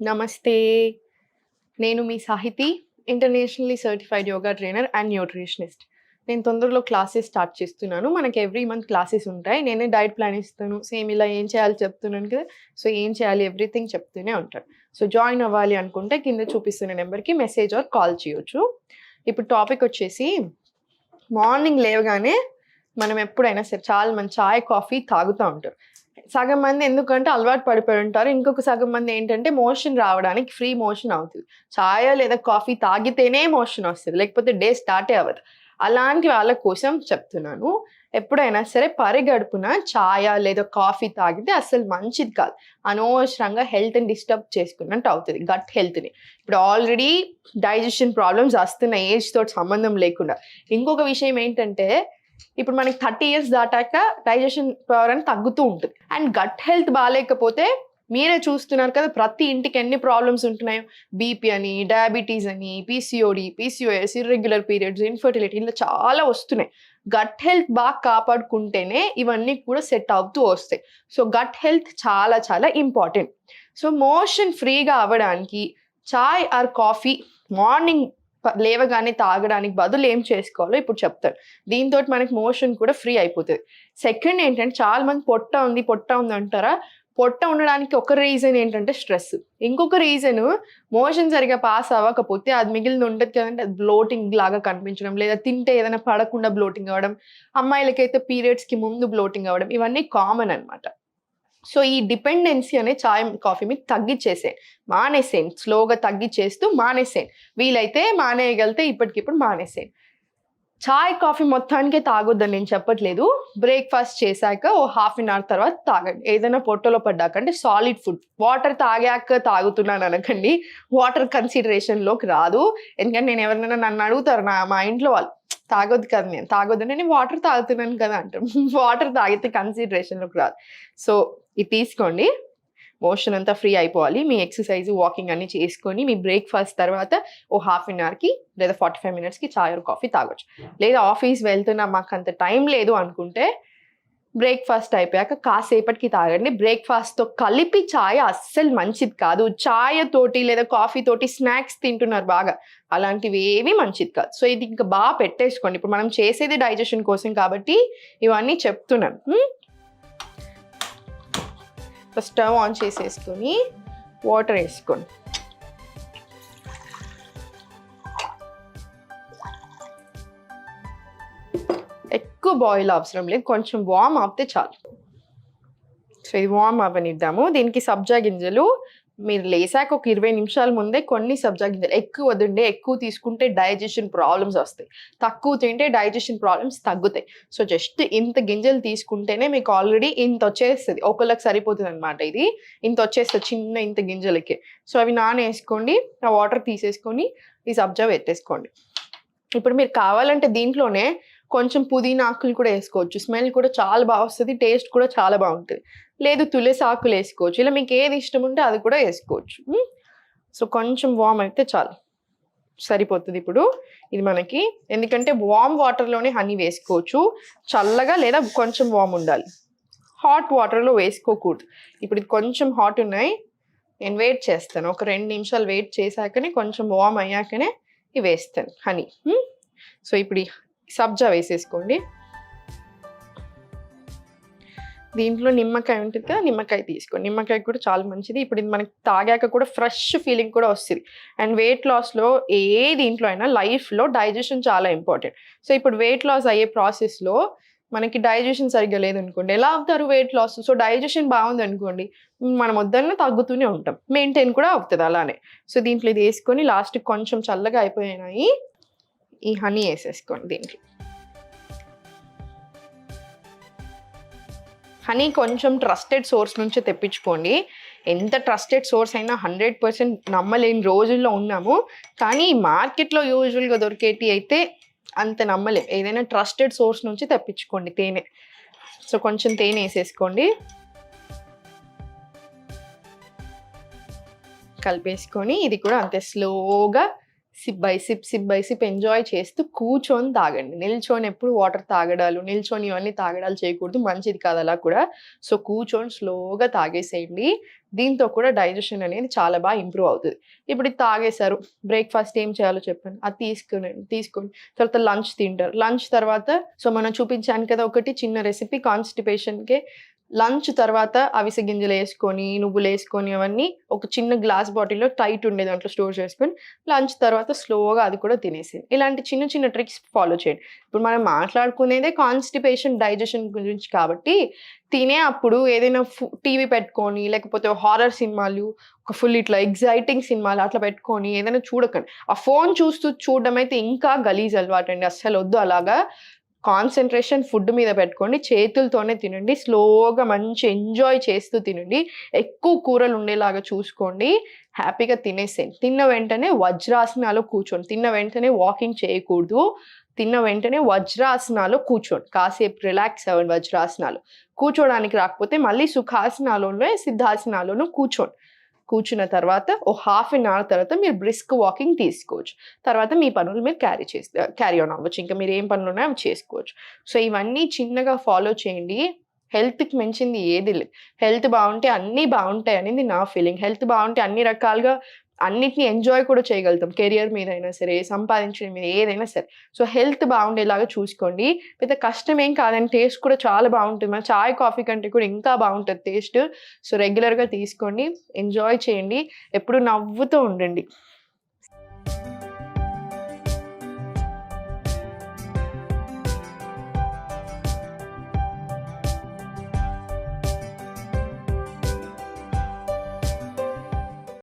నమస్తే. నేను మీ Sahithi, internationally certified yoga trainer and nutritionist. నేను తొందరలో క్లాసెస్ స్టార్ట్ చేస్తున్నాను. మనకి ఎవ్రీ మంత్ క్లాసెస్ ఉంటాయి. నేనే డైట్ ప్లాన్ ఇస్తాను. సేమ్ ఇలా ఏం చేయాలో చెప్తున్నాను కదా! సో, ఏం చేయాలి ఎవ్రీథింగ్ చెప్తూనే ఉంటాను. సో, జాయిన్ అవ్వాలి అనుకుంటే కింద చూపిస్తున్న నెంబర్‌కి మెసేజ్ ఆర్ కాల్ చేయొచ్చు. ఇప్పుడు టాపిక్ వచ్చేసి మార్నింగ్ లేవగానే మనం ఎప్పుడైనా సరే చాలా మంది చాయ్, కాఫీ తాగుతా ఉంటారు. సగం మంది ఎందుకంటే అలవాటు పడిపోయి ఉంటారు. ఇంకొక సగం మంది ఏంటంటే మోషన్ రావడానికి ఫ్రీ మోషన్ అవుతది. చాయ్ లేదా కాఫీ తాగితేనే మోషన్ వస్తది. లేకపోతే డే స్టార్టే అవ్వదు. అలాంటి వాళ్ళ కోసం చెప్తున్నాను. ఎప్పుడైనా సరే పరిగడుపున చాయ లేదా కాఫీ తాగితే అస్సలు మంచిది కాదు. అనవసరంగా హెల్త్‌ని డిస్టర్బ్ చేసుకున్నట్టు అవుతది. గట్ హెల్త్‌ని. ఇప్పుడు ఆల్రెడీ డైజెషన్ ప్రాబ్లమ్స్ వస్తున్నాయి ఏజ్ తోటి సంబంధం లేకుండా. ఇంకొక విషయం ఏంటంటే ఇప్పుడు మనకి 30 ఇయర్స్ దాటాక డైజెషన్ పవర్ అని తగ్గుతూ ఉంటుంది. అండ్ గట్ హెల్త్ బాలేకపోతే మీరే చూస్తున్నారు కదా ప్రతి ఇంటికి ఎన్ని ప్రాబ్లమ్స్ ఉంటున్నాయో. బీపీ అని, డయాబెటీస్ అని, PCOD, PCOS, irregular periods, infertility ఇలా చాలా వస్తున్నాయి. గట్ హెల్త్ బాగా కాపాడుకుంటేనే ఇవన్నీ కూడా సెట్ అవుతూ వస్తాయి. సో గట్ హెల్త్ చాలా చాలా ఇంపార్టెంట్. సో మోషన్ ఫ్రీగా అవ్వడానికి చాయ్ ఆర్ కాఫీ మార్నింగ్ లేవగానే తాగడానికి బదులు ఏం చేసుకోవాలో ఇప్పుడు చెప్తాను. దీంతోటి మనకి మోషన్ కూడా ఫ్రీ అయిపోతది. సెకండ్ ఏంటంటే చాలా మంది పొట్ట ఉంది అంటారా? పొట్ట ఉండడానికి ఒక రీజన్ ఏంటంటే స్ట్రెస్. ఇంకొక రీజన్ మోషన్ సరిగ్గా పాస్ అవ్వకపోతే అది మిగిలింది ఉంటది కదంటే అది బ్లోటింగ్ లాగా కనిపించడం, లేదా తింటే ఏదైనా పడకుండా బ్లోటింగ్ అవ్వడం, అమ్మాయిలకైతే పీరియడ్స్‌కి ముందు బ్లోటింగ్ అవ్వడం ఇవన్నీ కామన్ అన్నమాట. సో ఈ డిపెండెన్సీ అనే చాయ్, కాఫీ మీకు మానేసేయండి. స్లోగా తగ్గిచ్చేస్తూ మానేసేయండి. వీలైతే మానేయగలిగితే ఇప్పటికిప్పుడు మానేసేయండి. చాయ్, కాఫీ మొత్తానికే తాగొద్దని నేను చెప్పట్లేదు. బ్రేక్‌ఫాస్ట్ చేశాక ఓ హాఫ్ అన్ అవర్ తర్వాత తాగండి. ఏదైనా పొట్టలో పడ్డాక అంటే సాలిడ్ ఫుడ్. వాటర్ తాగాక తాగుతున్నాను అనకండి. వాటర్ కన్సిడరేషన్‌లోకి రాదు. ఎందుకంటే నేను ఎవరినైనా నన్ను అడుగుతారు మా ఇంట్లో వాళ్ళు తాగొద్దు కదా తాగొద్దని నేను వాటర్ తాగుతున్నాను కదా అంటారు. వాటర్ తాగితే కన్సిడరేషన్‌లోకి రాదు. సో ఇది తీసుకోండి. మోషన్ అంతా ఫ్రీ అయిపోవాలి. మీ ఎక్సర్సైజ్, వాకింగ్ అన్నీ చేసుకొని మీ బ్రేక్‌ఫాస్ట్ తర్వాత ఓ హాఫ్ అన్ అవర్‌కి లేదా 45 మినిట్స్‌కి చాయ్ ఆర్ కాఫీ తాగొచ్చు. లేదా ఆఫీస్ వెళ్తున్నా మాకంత టైం లేదు అనుకుంటే బ్రేక్‌ఫాస్ట్ అయిపోయాక కాసేపటికి తాగండి. బ్రేక్‌ఫాస్ట్‌తో కలిపి చాయ్ అస్సలు మంచిది కాదు. చాయ్ తోటి లేదా కాఫీ తోటి స్నాక్స్ తింటున్నారు బాగా. అలాంటివి ఏవి మంచిది కాదు. సో ఇది ఇంకా బాగా పెట్టేసుకోండి. ఇప్పుడు మనం చేసేది డైజెషన్ కోసం కాబట్టి ఇవన్నీ చెప్తున్నాను. స్టవ్ ఆన్ చేసేసుకొని వాటర్ వేసుకోండి. ఎక్కువ బాయిల్ అవసరం లేదు. కొంచెం వార్మ్ అవుతే చాలు. సో ఇది వార్మ్ అవ్వనిద్దాము. దీనికి సబ్జా గింజలు మీరు లేసాక ఒక 20 నిమిషాల ముందే కొన్ని సబ్జా గింజలు ఎక్కువ వద్దండి. ఎక్కువ తీసుకుంటే డైజెషన్ ప్రాబ్లమ్స్ వస్తాయి. తక్కువ తింటే డైజెషన్ ప్రాబ్లమ్స్ తగ్గుతాయి. సో జస్ట్ ఇంత గింజలు తీసుకుంటేనే మీకు ఆల్రెడీ ఇంత వచ్చేస్తుంది. ఒకళ్ళకి సరిపోతుంది అనమాట. ఇది ఇంత వచ్చేస్తుంది చిన్న ఇంత గింజలకి. సో అవి నానేసుకోండి. ఆ వాటర్ తీసేసుకొని ఈ సబ్జా పెట్టేసుకోండి. ఇప్పుడు మీరు కావాలంటే దీంట్లోనే కొంచెం పుదీనా ఆకులు కూడా వేసుకోవచ్చు. స్మెల్ కూడా చాలా బాగా వస్తుంది. టేస్ట్ కూడా చాలా బాగుంటుంది. లేదు తులసి ఆకులు వేసుకోవచ్చు. ఇలా మీకు ఏది ఇష్టం ఉంటే అది కూడా వేసుకోవచ్చు. సో కొంచెం వార్మ్ అయితే చాలు, సరిపోతుంది. ఇప్పుడు ఇది మనకి ఎందుకంటే వార్మ్ వాటర్లోనే హనీ వేసుకోవచ్చు. చల్లగా లేదా కొంచెం వార్మ్ ఉండాలి. హాట్ వాటర్లో వేసుకోకూడదు. ఇప్పుడు ఇది కొంచెం హాట్ ఉన్నాయి. నేను వెయిట్ చేస్తాను. ఒక 2 నిమిషాలు వెయిట్ చేశాకనే కొంచెం వార్మ్ అయ్యాకనే ఇవి వేస్తాను హనీ. సో ఇప్పుడు ఈ సబ్జా వేసేసుకోండి. దీంట్లో నిమ్మకాయ ఉంటుంది కదా, నిమ్మకాయ తీసుకోండి. నిమ్మకాయ కూడా చాలా మంచిది. ఇప్పుడు ఇది మనకి తాగాక కూడా ఫ్రెష్ ఫీలింగ్ కూడా వస్తుంది. అండ్ వెయిట్ లాస్లో దీంట్లో అయినా లైఫ్లో డైజెషన్ చాలా ఇంపార్టెంట్. సో ఇప్పుడు వెయిట్ లాస్ అయ్యే ప్రాసెస్లో మనకి డైజెషన్ సరిగ్గా లేదనుకోండి, ఎలా అవుతారు వెయిట్ లాస్? సో డైజెషన్ బాగుంది అనుకోండి, మనం వద్దన్న తగ్గుతూనే ఉంటాం. మెయింటైన్ కూడా అవుతుంది అలానే. సో దీంట్లో ఇది వేసుకొని లాస్ట్కి కొంచెం చల్లగా అయిపోయినాయి ఈ హనీ వేసేసుకోండి. దీంట్లో హనీ కొంచెం ట్రస్టెడ్ సోర్స్ నుంచి తెప్పించుకోండి. ఎంత ట్రస్టెడ్ సోర్స్ అయినా 100% నమ్మలేని రోజుల్లో ఉన్నాము. కానీ మార్కెట్లో యూజువల్గా దొరికేటి అయితే అంత నమ్మలేం. ఏదైనా ట్రస్టెడ్ సోర్స్ నుంచి తెప్పించుకోండి తేనె. సో కొంచెం తేనె వేసేసుకోండి. కలిపేసుకొని ఇది కూడా అంతే స్లోగా సిప్ బై సిప్ ఎంజాయ్ చేస్తూ కూర్చొని తాగండి. నిల్చొని ఎప్పుడు వాటర్ తాగడాలు, నిల్చొని ఇవన్నీ తాగడాలు చేయకూడదు. మంచిది కాదు అలా కూడా. సో, కూర్చొని స్లోగా తాగేసేయండి. దీంతో కూడా డైజెషన్ అనేది చాలా బాగా ఇంప్రూవ్ అవుతది. ఇప్పుడు ఇది తాగేశారు. బ్రేక్‌ఫాస్ట్ ఏం చేయాలో చెప్పాను. అది తీసుకోండి. తర్వాత లంచ్ తింటారు. లంచ్ తర్వాత మనం చూపించాను కదా ఒకటి చిన్న రెసిపీ కాన్‌స్టిపేషన్‌కే. లంచ్ తర్వాత అవిసె గింజలేసుకొని, నువ్వులేసుకొని అవన్నీ ఒక చిన్న గ్లాస్ బాటిల్‌లో టైట్ ఉండే దాంట్లో స్టోర్ చేసుకొని, లంచ్ తర్వాత స్లోగా అది కూడా తినేసేయండి. ఇలాంటి చిన్న చిన్న ట్రిక్స్ ఫాలో చేయండి. ఇప్పుడు మనం మాట్లాడుకునేదే కాన్‌స్టిపేషన్, డైజెషన్ గురించి కాబట్టి, తినే అప్పుడు ఏదైనా టీవీ పెట్టుకొని, లేకపోతే హారర్ సినిమాలు, ఒక ఫుల్ ఇట్లా ఎక్సైటింగ్ సినిమాలు అట్లా పెట్టుకొని ఏదైనా చూడకండి. ఆ ఫోను చూస్తూ చూడడం అయితే ఇంకా గలీజ్ అలవాటండి. అస్సలొద్దు అలాగా. కాన్సంట్రేషన్ ఫుడ్ మీద పెట్టుకోండి. చేతులతోనే తినండి. స్లోగా మంచి ఎంజాయ్ చేస్తూ తినండి. ఎక్కువ కూరలు ఉండేలాగా చూసుకోండి. హ్యాపీగా తినేసేయండి. తిన్న వెంటనే వజ్రాసనాలో కూర్చోండి. తిన్న వెంటనే వాకింగ్ చేయకూడదు. తిన్న వెంటనే వజ్రాసనాలో కూర్చోండి. కాసేపు రిలాక్స్ అవ్వండి వజ్రాసనాలో. కూర్చోడానికి రాకపోతే మళ్ళీ సుఖాసనాలోనే, సిద్ధాసనాలోనూ కూర్చోండి. కూర్చున్న తర్వాత ఓ హాఫ్ ఎన్ అవర్ తర్వాత మీరు బ్రిస్క్ వాకింగ్ తీసుకోవచ్చు. తర్వాత మీ పనులు మీరు క్యారీ ఆన్ అవ్వచ్చు. ఇంకా మీరు ఏం పనులున్నాయో అవి చేసుకోవచ్చు. సో, ఇవన్నీ చిన్నగా ఫాలో చేయండి. హెల్త్‌కి మించింది ఏది లేదు. హెల్త్ బావుంటే అన్నీ బావుంటాయనేది నా ఫీలింగ్. హెల్త్ బావుంటే అన్ని రకాలుగా అన్నిటిని ఎంజాయ్ కూడా చేయగలుగుతాం. కెరియర్ మీదైనా సరే, సంపాదించడం మీద ఏదైనా సరే. సో, హెల్త్ బావుండేలాగా చూసుకోండి. పెద్ద కష్టమేం కాదండి. టేస్ట్ కూడా చాలా బావుంటుంది. మన చాయ్, కాఫీ కంటే కూడా ఇంకా బావుంటది టేస్ట్. సో, రెగ్యులర్‌గా తీసుకోండి. ఎంజాయ్ చేయండి. ఎప్పుడు నవ్వుతూ ఉండండి.